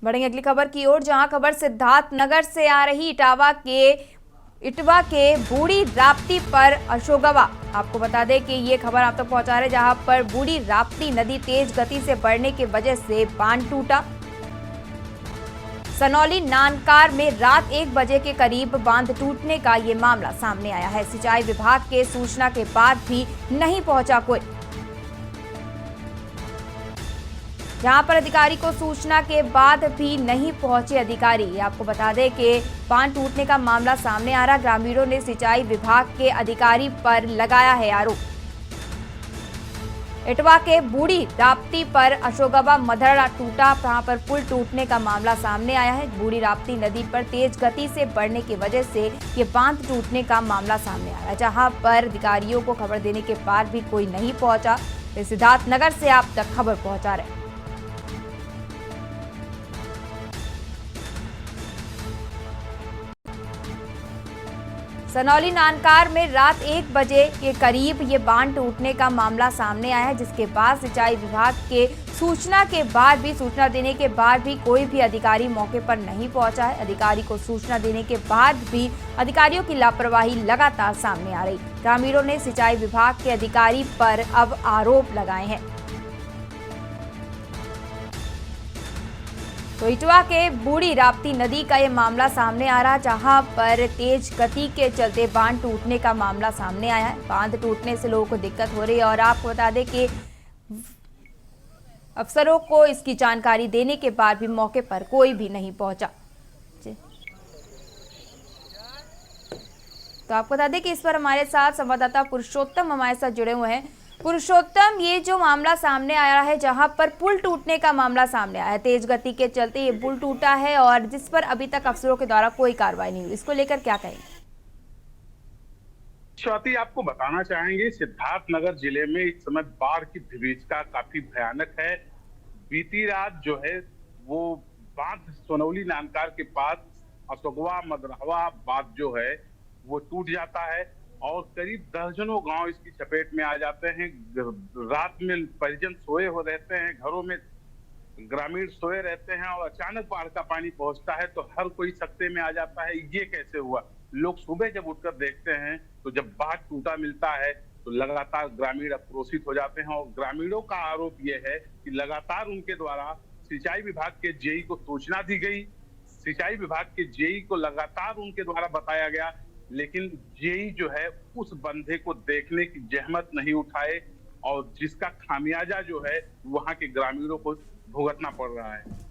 बढ़ेंगे अगली खबर की ओर, जहां खबर सिद्धार्थनगर से आ रही। इटवा के बूढ़ी राप्ती पर अशोकवा। आपको बता दें कि ये खबर आप तक पहुंचा रहे, जहां पर बूढ़ी राप्ती नदी तेज गति से बढ़ने की वजह से बांध टूटा। सनौली नानकार में रात 1 बजे के करीब बांध टूटने का ये मामला सामने आया है। सिंचाई विभाग के सूचना के बाद भी नहीं पहुंचा कोई। जहां पर अधिकारी को सूचना के बाद भी नहीं पहुंचे अधिकारी। आपको बता दें कि बांध टूटने का मामला सामने आ रहा। ग्रामीणों ने सिंचाई विभाग के अधिकारी पर लगाया है आरोप। इटवा के बूढ़ी राप्ती पर अशोकवा मधरा टूटा, जहां पर पुल टूटने का मामला सामने आया है। बूढ़ी राप्ती नदी पर तेज गति से बढ़ने की वजह से ये बांध टूटने का मामला सामने आया है, जहां पर अधिकारियों को खबर देने के बाद भी कोई नहीं पहुंचा। सिद्धार्थनगर से आप तक खबर पहुंचा रहे। सनौली नानकार में रात 1 बजे के करीब ये बांध टूटने का मामला सामने आया है, जिसके बाद सिंचाई विभाग के सूचना देने के बाद भी कोई भी अधिकारी मौके पर नहीं पहुंचा है। अधिकारी को सूचना देने के बाद भी अधिकारियों की लापरवाही लगातार सामने आ रही। ग्रामीणों ने सिंचाई विभाग के अधिकारी पर अब आरोप लगाए हैं। तो इटवा के बूढ़ी राप्ती नदी का ये मामला सामने आ रहा, जहां पर तेज गति के चलते बांध टूटने का मामला सामने आया है। बांध टूटने से लोगों को दिक्कत हो रही है और आपको बता दें कि अफसरों को इसकी जानकारी देने के बाद भी मौके पर कोई भी नहीं पहुंचा। तो आपको बता दें कि इस पर हमारे साथ संवाददाता पुरुषोत्तम हमारे साथ जुड़े हुए हैं। पुरुषोत्तम, ये जो मामला सामने आया है, जहां पर पुल टूटने का मामला सामने आया है, तेज गति के चलते ये पुल टूटा है और जिस पर अभी तक अफसरों के द्वारा कोई कार्रवाई नहीं हुई, इसको लेकर क्या कहेंगे? स्वाति, आपको बताना चाहेंगे सिद्धार्थनगर जिले में इस समय बाढ़ की विभीषिका काफी भयानक है। बीती रात जो है वो बांध सोनौली नानकार के पास अशोकवा मधरहवा बांध जो है वो टूट जाता है और करीब दर्जनों गांव इसकी चपेट में आ जाते हैं। रात में परिजन सोए हो रहते हैं, घरों में ग्रामीण सोए रहते हैं और अचानक बाढ़ का पानी पहुंचता है तो हर कोई सकते में आ जाता है। ये कैसे हुआ? लोग सुबह जब उठकर देखते हैं तो जब बाढ़ टूटा मिलता है तो लगातार ग्रामीण आक्रोशित हो जाते हैं और ग्रामीणों का आरोप यह है कि लगातार उनके द्वारा सिंचाई विभाग के जेई को सूचना दी गई। सिंचाई विभाग के जेई को लगातार उनके द्वारा बताया गया, लेकिन जेई जो है उस बंधे को देखने की जहमत नहीं उठाए और जिसका खामियाजा जो है वहां के ग्रामीणों को भुगतना पड़ रहा है।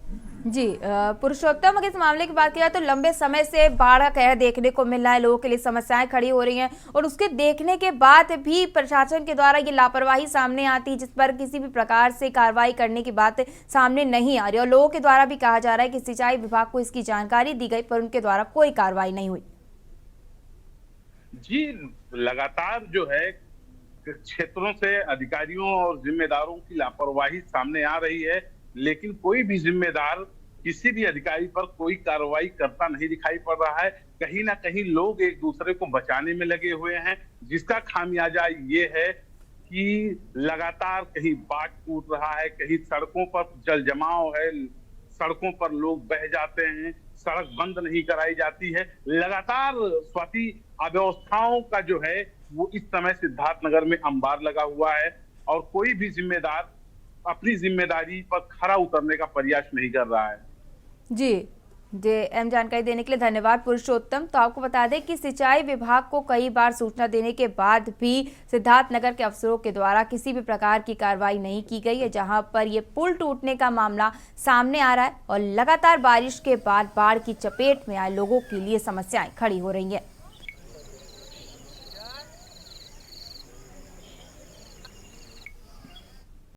जी पुरुषोत्तम, अगर इस मामले की बात किया तो लंबे समय से बाढ़ का कहर देखने को मिल रहा है, लोगों के लिए समस्याएं खड़ी हो रही हैं और उसके देखने के बाद भी प्रशासन के द्वारा ये लापरवाही सामने आती है, जिस पर किसी भी प्रकार से कार्रवाई करने की बात सामने नहीं आ रही और लोगों के द्वारा भी कहा जा रहा है कि सिंचाई विभाग को इसकी जानकारी दी गई पर उनके द्वारा कोई कार्रवाई नहीं हुई। जी, लगातार जो है क्षेत्रों से अधिकारियों और जिम्मेदारों की लापरवाही सामने आ रही है, लेकिन कोई भी जिम्मेदार किसी भी अधिकारी पर कोई कार्रवाई करता नहीं दिखाई पड़ रहा है। कहीं ना कहीं लोग एक दूसरे को बचाने में लगे हुए हैं, जिसका खामियाजा ये है कि लगातार कहीं बाढ़ टूट रहा है, कहीं सड़कों पर जल जमाव है, सड़कों पर लोग बह जाते हैं, सड़क बंद नहीं कराई जाती है। लगातार स्वाति अव्यवस्थाओं का जो है वो इस समय सिद्धार्थनगर में अंबार लगा हुआ है और कोई भी जिम्मेदार अपनी जिम्मेदारी पर खरा उतरने का प्रयास नहीं कर रहा है। जी जानकारी देने के लिए धन्यवाद पुरुषोत्तम। तो आपको बता दें कि सिंचाई विभाग को कई बार सूचना देने के बाद भी सिद्धार्थनगर के अफसरों के द्वारा किसी भी प्रकार की कार्रवाई नहीं की गई है, जहां पर ये पुल टूटने का मामला सामने आ रहा है और लगातार बारिश के बाद बाढ़ की चपेट में आए लोगों के लिए समस्याएं खड़ी हो रही हैं।